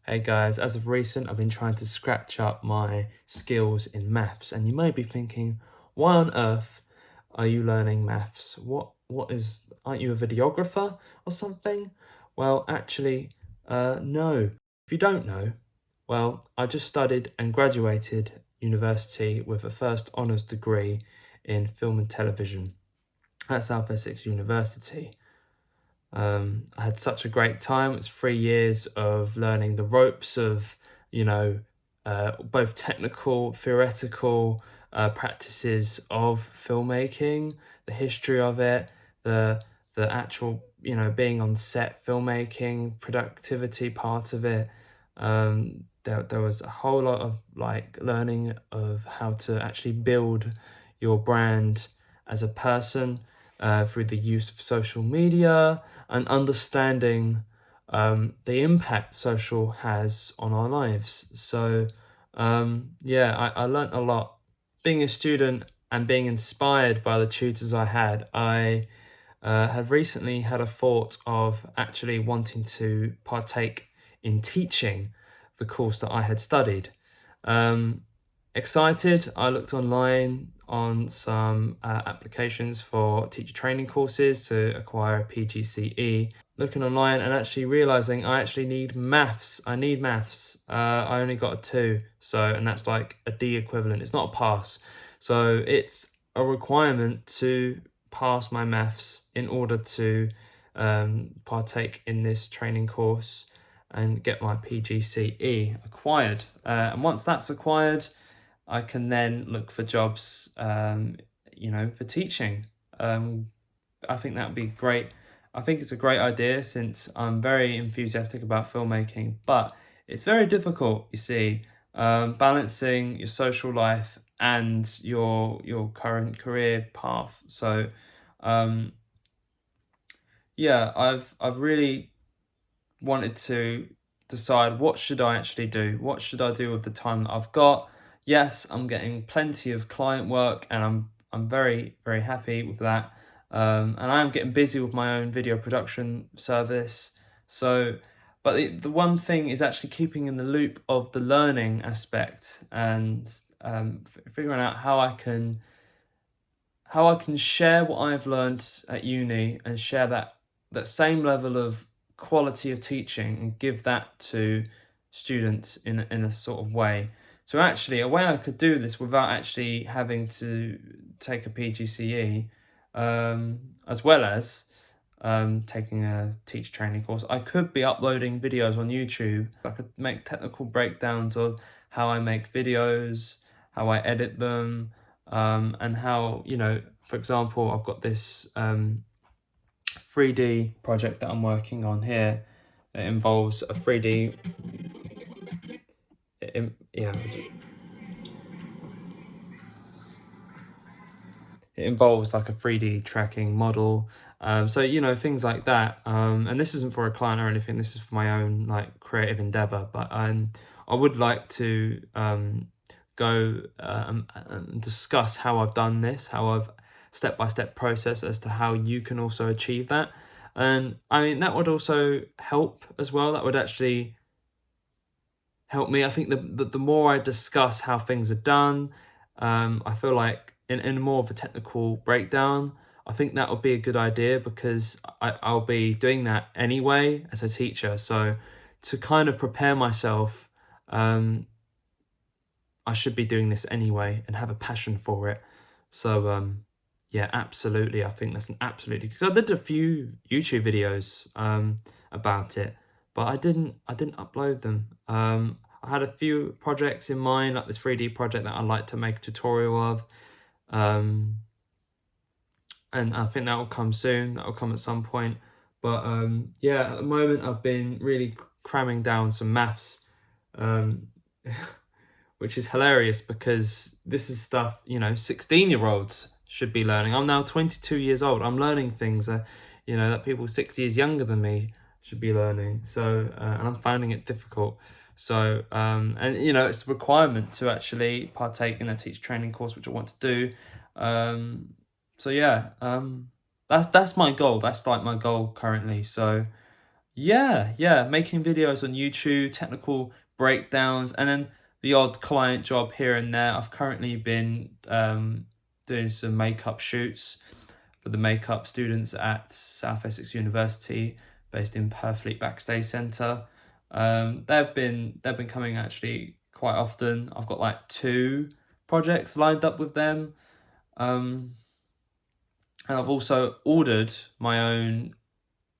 Hey guys, as of recent, I've been trying to scratch up my skills in maths, and you may be thinking, why on earth are you learning maths? Aren't you a videographer or something? Well, actually, no. If you don't know, well, I just studied and graduated university with a first honours degree in film and television at South Essex University. I had such a great time. It's 3 years of learning the ropes of, you know, both technical, theoretical practices of filmmaking, the history of it, the the actual, being on set filmmaking, productivity part of it. There was a whole lot of like learning of how to actually build your brand as a person through the use of social media and understanding the impact social has on our lives. So, yeah, I learnt a lot. Being a student and being inspired by the tutors I have recently had a thought of actually wanting to partake in teaching the course that I had studied. Um, Excited, I looked online on some applications for teacher training courses to acquire a PGCE. Looking online and actually realizing I actually need maths. I need maths. I only got a 2, and that's like a D equivalent. It's not a pass. So it's a requirement to pass my maths in order to partake in this training course and get my PGCE acquired. And once that's acquired, I can then look for jobs, for teaching. Um, I think that would be great. I think it's a great idea since I'm very enthusiastic about filmmaking, but it's very difficult, you see, balancing your social life and your current career path. So, um, yeah, I've really wanted to decide what should I actually do? What should I do with the time that I've got? Yes, I'm getting plenty of client work and I'm very, very happy with that. And I am getting busy with my own video production service. So, but the one thing is actually keeping in the loop of the learning aspect and figuring out how I can share what I've learned at uni and share that same level of quality of teaching and give that to students in a sort of way. So actually, a way I could do this without actually having to take a PGCE, as well as taking a teacher training course, I could be uploading videos on YouTube. I could make technical breakdowns of how I make videos, how I edit them, and how, for example, I've got this 3D project that I'm working on here. It involves a 3D, yeah, it involves like a 3D tracking model. So, things like that. And this isn't for a client or anything. This is for my own like creative endeavor. But I would like to go and discuss how I've done this, how I've step-by-step process as to how you can also achieve that. And I mean, that would also help as well. That would actually help me. I think the more I discuss how things are done, I feel like in more of a technical breakdown, I think that would be a good idea because I'll be doing that anyway as a teacher. So to kind of prepare myself, I should be doing this anyway and have a passion for it. So yeah, absolutely. I think that's an absolutely, because I did a few YouTube videos about it, but I didn't upload them. I had a few projects in mind, like this 3D project that I'd like to make a tutorial of. And I think that will come soon. That will come at some point. But yeah, at the moment I've been really cramming down some maths. Um, which is hilarious because this is stuff, 16-year-olds should be learning. I'm now 22 years old. I'm learning things, that people 6 years younger than me should be learning. So, and I'm finding it difficult. So, and it's a requirement to actually partake in a teacher training course, which I want to do. So yeah, that's my goal. That's like my goal currently. So Yeah, making videos on YouTube, technical breakdowns, and then the odd client job here and there. I've currently been doing some makeup shoots for the makeup students at South Essex University, based in Purfleet Backstage Centre. They've been coming actually quite often. I've got like 2 projects lined up with them. And I've also ordered my own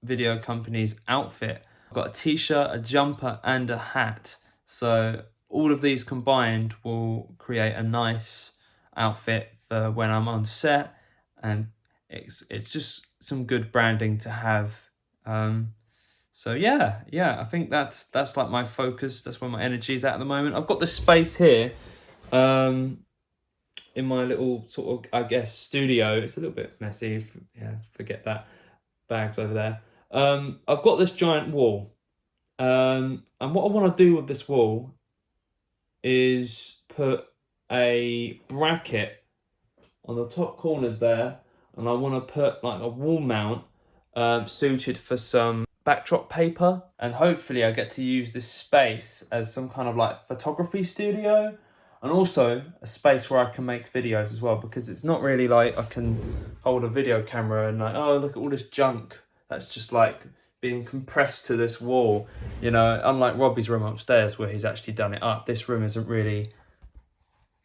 video company's outfit. I've got a t-shirt, a jumper, and a hat. So all of these combined will create a nice outfit for when I'm on set, and it's just some good branding to have. So yeah, I think that's like my focus. That's where my energy is at the moment. I've got the space here, in my little sort of, I guess, studio. It's a little bit messy. Yeah, forget that. Bags over there. I've got this giant wall, and what I want to do with this wall is put a bracket on the top corners there, and I want to put like a wall mount suited for some backdrop paper, and hopefully I get to use this space as some kind of like photography studio, and also a space where I can make videos as well, because it's not really like I can hold a video camera and like, oh, look at all this junk that's just like being compressed to this wall, you know. Unlike Robbie's room upstairs where he's actually done it up, this room isn't really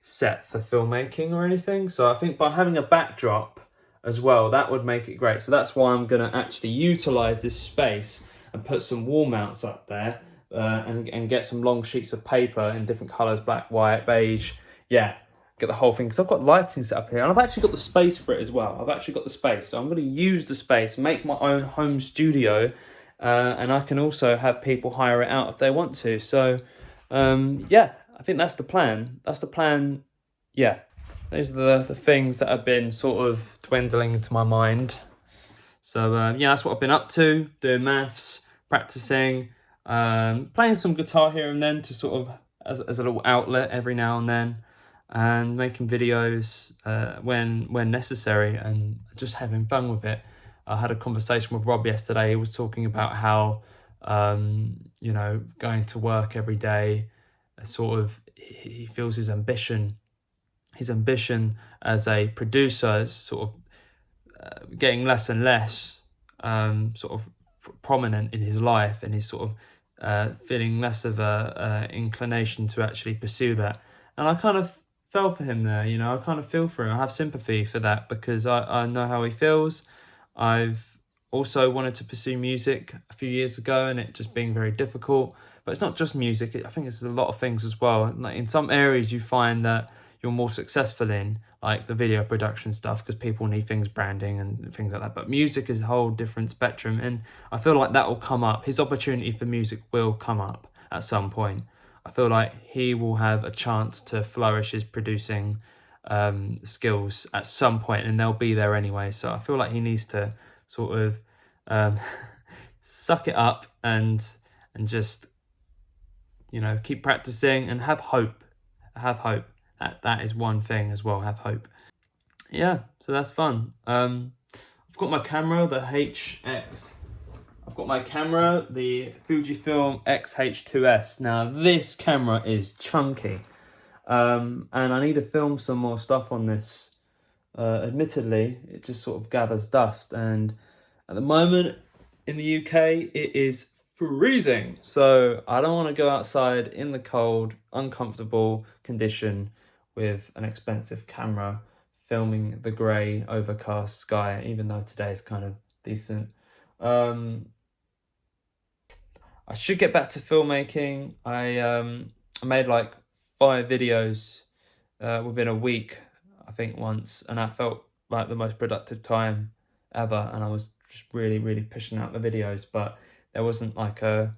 set for filmmaking or anything. So I think by having a backdrop as well, that would make it great. So that's why I'm going to actually utilize this space and put some wall mounts up there, and get some long sheets of paper in different colors, black, white, beige. Yeah, get the whole thing, because I've got lighting set up here, and I've actually got the space for it as well. I've actually got the space, so I'm going to use the space, make my own home studio, and I can also have people hire it out if they want to. So yeah, I think that's the plan. Yeah, those are the things that have been sort of dwindling into my mind. So yeah, that's what I've been up to, doing maths, practicing, playing some guitar here and then to sort of as a little outlet every now and then, and making videos when necessary, and just having fun with it. I had a conversation with Rob yesterday. He was talking about how you know, going to work every day, sort of he feels his ambition as a producer is sort of getting less and less sort of prominent in his life, and he's sort of feeling less of a inclination to actually pursue that. And I kind of fell for him there, you know. I kind of feel for him. I have sympathy for that, because I know how he feels. I've also wanted to pursue music a few years ago, and it just being very difficult. But it's not just music. I think it's a lot of things as well. Like in some areas you find that you're more successful in, like the video production stuff, because people need things, branding and things like that. But music is a whole different spectrum, and I feel like that will come up. His opportunity for music will come up at some point. I feel like he will have a chance to flourish his producing skills at some point, and they'll be there anyway. So I feel like he needs to sort of suck it up and just, you know, keep practicing and have hope. That is one thing as well. Have hope. Yeah, so that's fun. I've got my camera, the Fujifilm X-H2S. Now this camera is chunky, and I need to film some more stuff on this. Admittedly, it just sort of gathers dust, and at the moment in the UK it is freezing, so I don't want to go outside in the cold, uncomfortable condition with an expensive camera filming the grey overcast sky, even though today is kind of decent. I should get back to filmmaking. I made like 5 videos within a week, I think, once, and I felt like the most productive time ever, and I was just really pushing out the videos, but there wasn't like a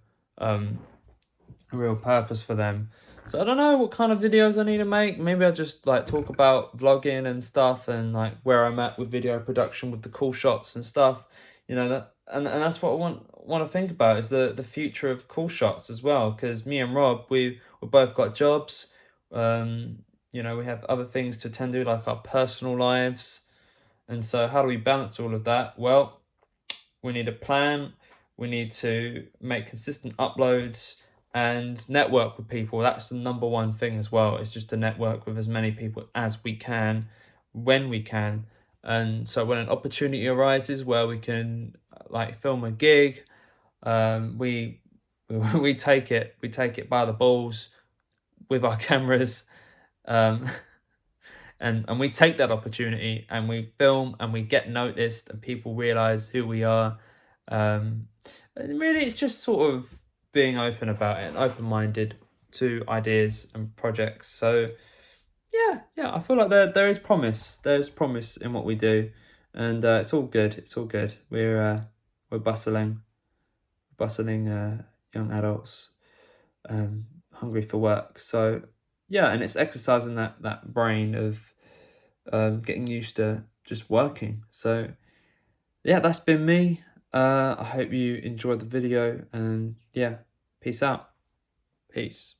real purpose for them. So I don't know what kind of videos I need to make. Maybe I'll just like talk about vlogging and stuff, and like where I'm at with video production with the cool shots and stuff, you know. That and that's what I want to think about, is the future of cool shots as well, because me and Rob, we both got jobs. You know, we have other things to attend to, like our personal lives, and so how do we balance all of that? Well, we need a plan, We need to make consistent uploads and network with people. That's the number one thing as well. It's just to network with as many people as we can when we can. And so when an opportunity arises where we can like film a gig, we we take it by the balls with our cameras, um, and we take that opportunity and we film and we get noticed and people realize who we are. And really, it's just sort of being open about it, open-minded to ideas and projects. So yeah, I feel like there is promise. There's promise in what we do, and it's all good. It's all good. We're bustling young adults, hungry for work. So yeah, and it's exercising that brain of getting used to just working. So yeah, that's been me. I hope you enjoyed the video, and yeah, peace out. Peace.